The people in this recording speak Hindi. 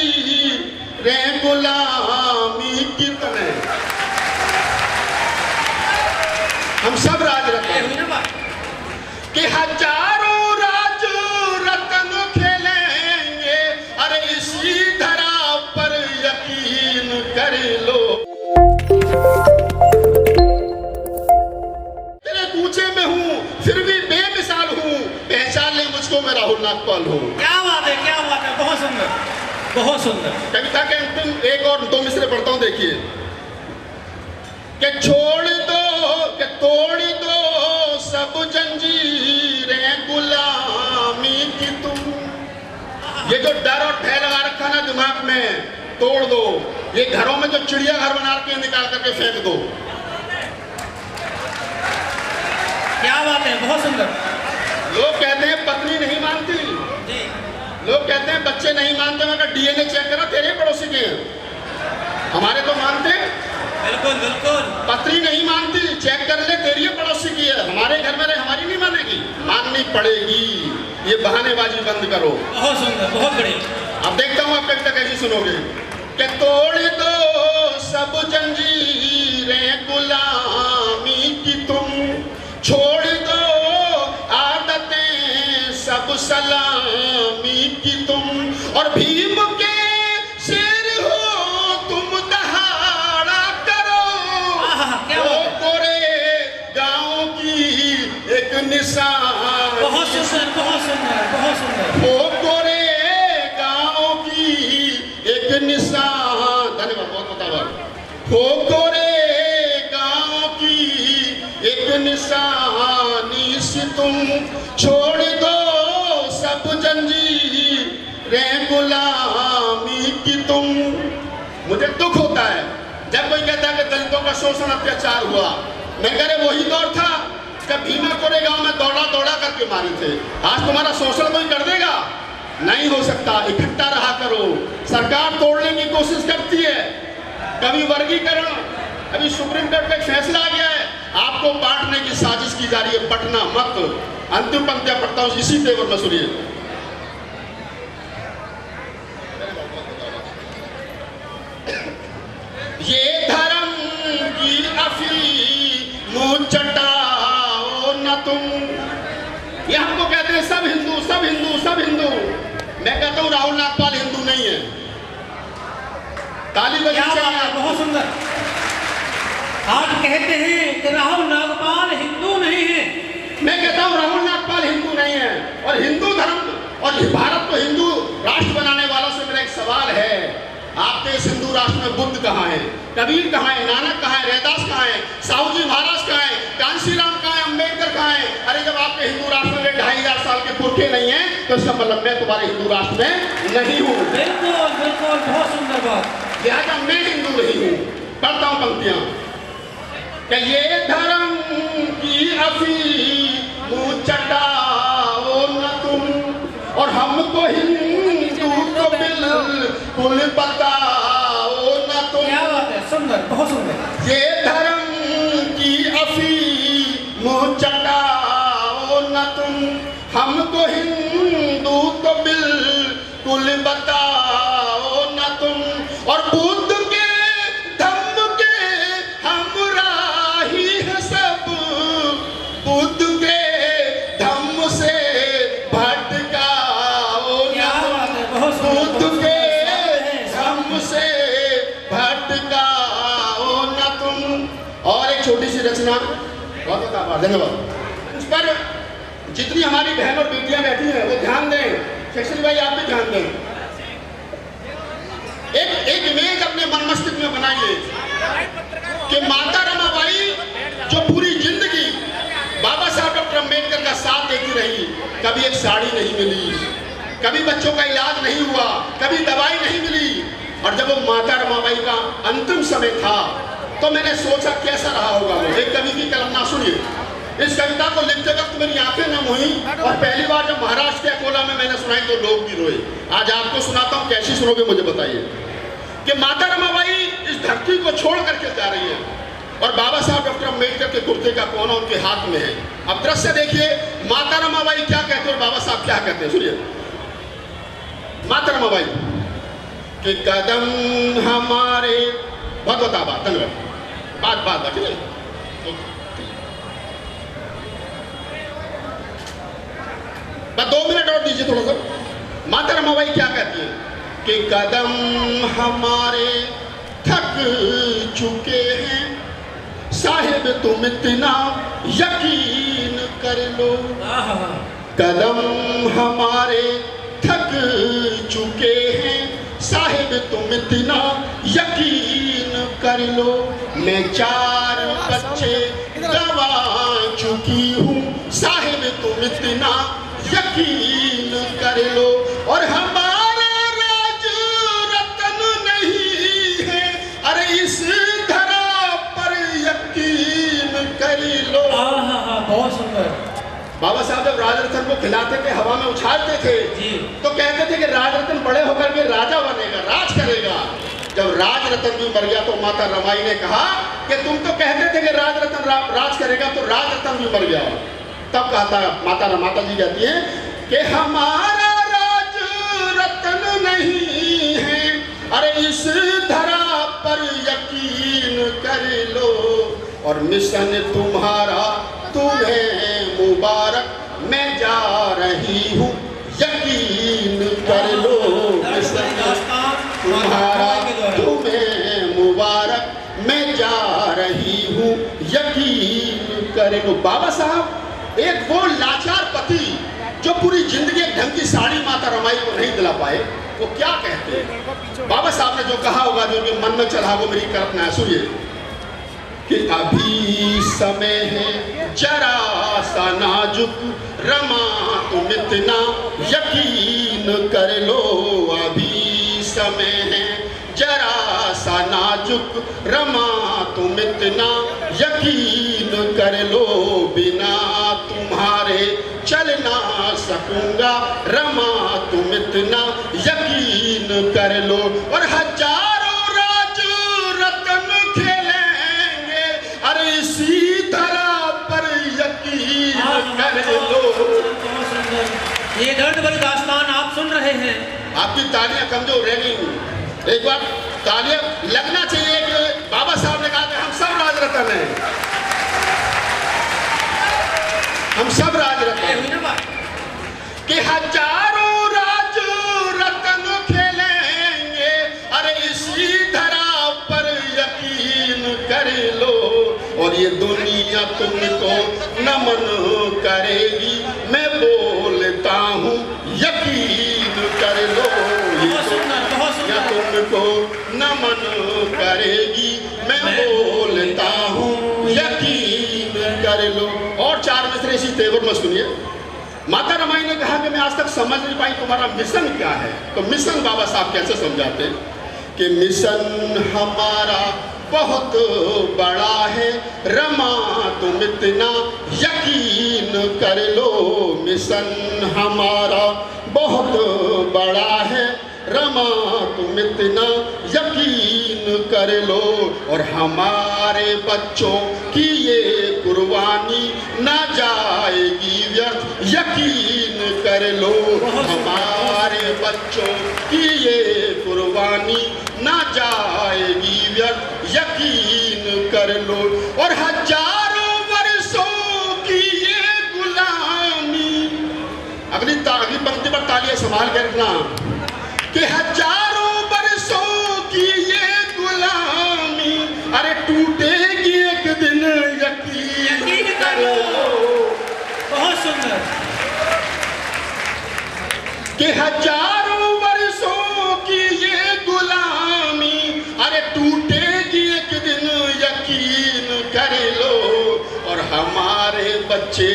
जंजीरे गुलामी कितने। हम सब राज रत्न कि हजारों राज रत्न खेलेंगे, अरे इसी धरा पर यकीन कर लो। तेरे कूचे में हूँ फिर भी बेमिसाल हूँ, पहचान ले मुझको मैं राहुल नागपाल हूँ। क्या बात है, क्या बात है, बहुत सुंदर, बहुत सुंदर। कविता के अंतिम एक और दो मिसरे पढ़ता हूँ, देखिए कि छोड़ दो कि तोड़ दो सब जंजीरें गुलामी की तुम। ये जो डर और भय लगा रखा ना दिमाग में, तोड़ दो। ये घरों में जो चिड़िया घर बना के निकाल करके फेंक दो। क्या बात है, बहुत सुंदर। लोग कहते हैं पत्नी नहीं मानती, लोग कहते हैं बच्चे नहीं मानते, मगर डीएनए चेक करो तेरे पड़ोसी के, हमारे तो मानते। बिल्कुल बिल्कुल। पत्नी नहीं मानती, चेक कर ले, तेरी पड़ोसी की है, हमारे घर में रहे, हमारी नहीं मानेगी, माननी पड़ेगी। ये बहानेबाजी बंद करो। बहुत सुंदर, बहुत बढ़िया। अब देखता हूँ आप कविता कैसी सुनोगे। कि तोड़ दो सब जंजीरें गुलामी की तुम, छोड़ दो आदतें सब सलामी की तुम, और भीम के शेर हो तुम दहाड़ा करो। वो गोरे गांव की एक निशान। बहुत सुंदर, बहुत सुंदर, बहुत सुंदर। वो गोरे गांव की एक निशान। धन्यवाद, बहुत बतावा। वो गोरे गांव की एक निशानी से तुम, छोड़ दो सब जंजीरें गुलामी की तुम। मुझे दुख होता है जब कोई कहता है कि दलितों का शोषण अत्याचार हुआ। मैं कह रहे वही दौर था जब भीमा कोरे गांव में दौड़ा दौड़ा करके मारे थे। आज तुम्हारा शोषण कोई कर देगा? नहीं हो सकता। इकट्ठा रहा करो। सरकार तोड़ने की कोशिश करती है, कभी वर्गीकरण, अभी सुप्रीम कोर्ट का फैसला आ गया है, आपको बांटने की साजिश की जा रही है, बंटना मत। अंतिम पंक्तियां पढ़ता हूं इसी तेवर में, सुनिए। ये धर्म की अफीम चटाओ न तुम। ये हमको कहते हैं सब हिंदू, सब हिंदू, सब हिंदू। मैं कहता हूं राहुल नागपाल हिंदू नहीं है। ताली बजा। बहुत सुंदर। आप कहते हैं कि राहुल नागपाल हिंदू नहीं है। मैं कहता हूं राहुल नागपाल हिंदू नहीं है। और हिंदू धर्म और भारत को हिंदू राष्ट्र बनाने वालों से मेरा एक सवाल है, आपके इस हिंदू राष्ट्र में बुद्ध कहाँ है, कबीर कहाँ है, नानक कहाँ है, रैदास कहाँ है, साहू जी महाराज कहाँ है, कांशीराम कहाँ है, अम्बेडकर कहाँ है? अरे जब आपके हिंदू राष्ट्र में 2500 साल के पुरखे नहीं है तो इसका मतलब मैं तुम्हारे हिंदू राष्ट्र में नहीं हूँ। बिल्कुल बिल्कुल, बहुत सुंदर बात। लिहाजा मैं हिंदू नहीं हूँ। पढ़ता हूँ पंक्तियां कि ये धर्म की अफीम चटाओ न तुम, और हमको हिंदू तो बिल्कुल बताओ न तुम। क्या बात है, सुंदर, बहुत सुंदर। ये धर्म की अफीम चटाओ न तुम, हमको हिंदू तो बिल्कुल बताओ न तुम, और बुद्ध के धम्म के हम राही हैं सब, बुद्ध के धम्म से भटकाओ न तुम, बुद्ध के धम्म से भटकाओ न तुम। और एक छोटी सी रचना, बहुत आभार, धन्यवाद। उस पर जितनी हमारी बहन और बेटियां बैठी हैं वो ध्यान दें। शेषरी भाई आप भी ध्यान दें। एक इमेज अपने मन मस्तिष्क में बनाइए कि माता रमाबाई जो पूरी जिंदगी बाबा साहब डॉक्टर अम्बेडकर का साथ देती रही, कभी एक साड़ी नहीं मिली, कभी बच्चों का इलाज नहीं हुआ, कभी दवाई नहीं मिली। और जब वो माता रमाबाई का अंतिम समय था तो मैंने सोचा कैसा रहा होगा वो। एक कवि की कलमना सुनिए। इस कविता को लिखते वक्त मेरी आंखें नम हुई, और पहली बार जब महाराष्ट्र के अकोला में मैंने सुनाई तो लोग भी रोए। आज आपको सुनाता हूँ, कैसी सुनोगे मुझे बताइए। कि माता रमाबाई इस धरती को छोड़ करके जा रही है, और बाबा साहब डॉक्टर अम्बेडकर के कुर्ते का कोना उनके हाथ में है। अब दृश्य देखिए, माता रमाबाई क्या कहते हैं और बाबा साहब क्या कहते हैं, सुनिए। माता रमाबाई कि कदम हमारे बहुत बता बात बात ठीक है। बस 2 मिनट और दीजिए थोड़ा सा। माता रमाबाई क्या कहती है कि कदम हमारे थक चुके हैं, साहिब तुम इतना यकीन कर लो। कदम हमारे थक चुके हैं, साहिब तुम इतना यकीन कर लो। मैं 4 बच्चे गवा चुकी हूँ, साहिब तुम इतना यकीन कर लो। और हमारा राज रतन नहीं है, अरे इस धरा पर यकीन कर लो। बहुत सुंदर। बाबा साहब जब राज रतन को खिलाते थे, हवा में उछालते थे जी, तो कहते थे कि राज रतन बड़े होकर के राजा बनेगा, राज करेगा। जब राज रतन भी मर गया तो माता रमाई ने कहा कि तुम तो कहते थे कि राज रतन राज करेगा, तो राज रतन भी मर गया। तब कहता माता जी कहती है कि हमारा राज रतन नहीं है, अरे इस धरा पर यकीन कर लो। और मिशन तुम्हारा तुम्हें मुबारक, मैं जा रही हूँ यकीन कर लो। मिशन तुम्हारा तुम्हें मुबारक, मैं जा रही हूँ यकीन कर लो। बाबा साहब एक वो लाचार पति जो पूरी जिंदगी एक ढंग की साड़ी माता रमाई को नहीं दिला पाए, वो क्या कहते हैं? बाबा साहब ने जो कहा होगा, जो उनके मन में चला, वो मेरी कल्पना है। सुनिए कि अभी समय है जरा सा नाजुक, रमा तुम इतना यकीन कर लो। अभी समय है जरा सा नाजुक, रमा तुम इतना यकीन कर लो। बिना तुम्हारे चल ना सकूंगा, रमा तुम इतना यकीन कर लो। और हजारों राज रतन खेलेंगे, अरे इसी धरा पर यकीन कर लो। ये दर्द भरी दास्तान आप सुन रहे हैं। आपकी तालियां कमजोर रह गई। एक बार तालियां लगना चाहिए कि बाबा साहब ने कहा कि हम सब राज रतन हैं, हम सब राज रतन हैं। कि हजारों राज रतन खेलेंगे, अरे इसी धरा पर यकीन कर लो। और ये दुनिया तुमको नमन करेगी, मैं बोलता हूँ यकीन कर लो। ये तुमको नमन करेगी, मैं बोलता हूँ यकीन कर लो। और 4 मिसरे इसी तेवर में सुनिए। माता रमाई ने कहा कि मैं आज तक समझ नहीं पाई तुम्हारा मिशन क्या है। तो मिशन बाबा साहब कैसे समझाते कि मिशन हमारा बहुत बड़ा है, रमा तुम इतना यकीन कर लो। मिशन हमारा बहुत बड़ा है, रमा तुम इतना यकीन कर लो। और हमारे बच्चों की ये कुर्बानी ना जाएगी व्यर्थ, यकीन कर लो। हमारे बच्चों की ये कुर्बानी ना जाएगी व्यर्थ, यकीन कर लो। और हजारों वर्षों की ये गुलामी, अगली पंक्ति पर तालियां संभाल कर रखना, कि हजारों वर्षों की ये गुलामी, अरे टूटेगी एक दिन यकीन कर लो। बहुत सुंदर। कि हजारों वर्षों की ये गुलामी, अरे टूटेगी एक दिन यकीन कर लो। और हमारे बच्चे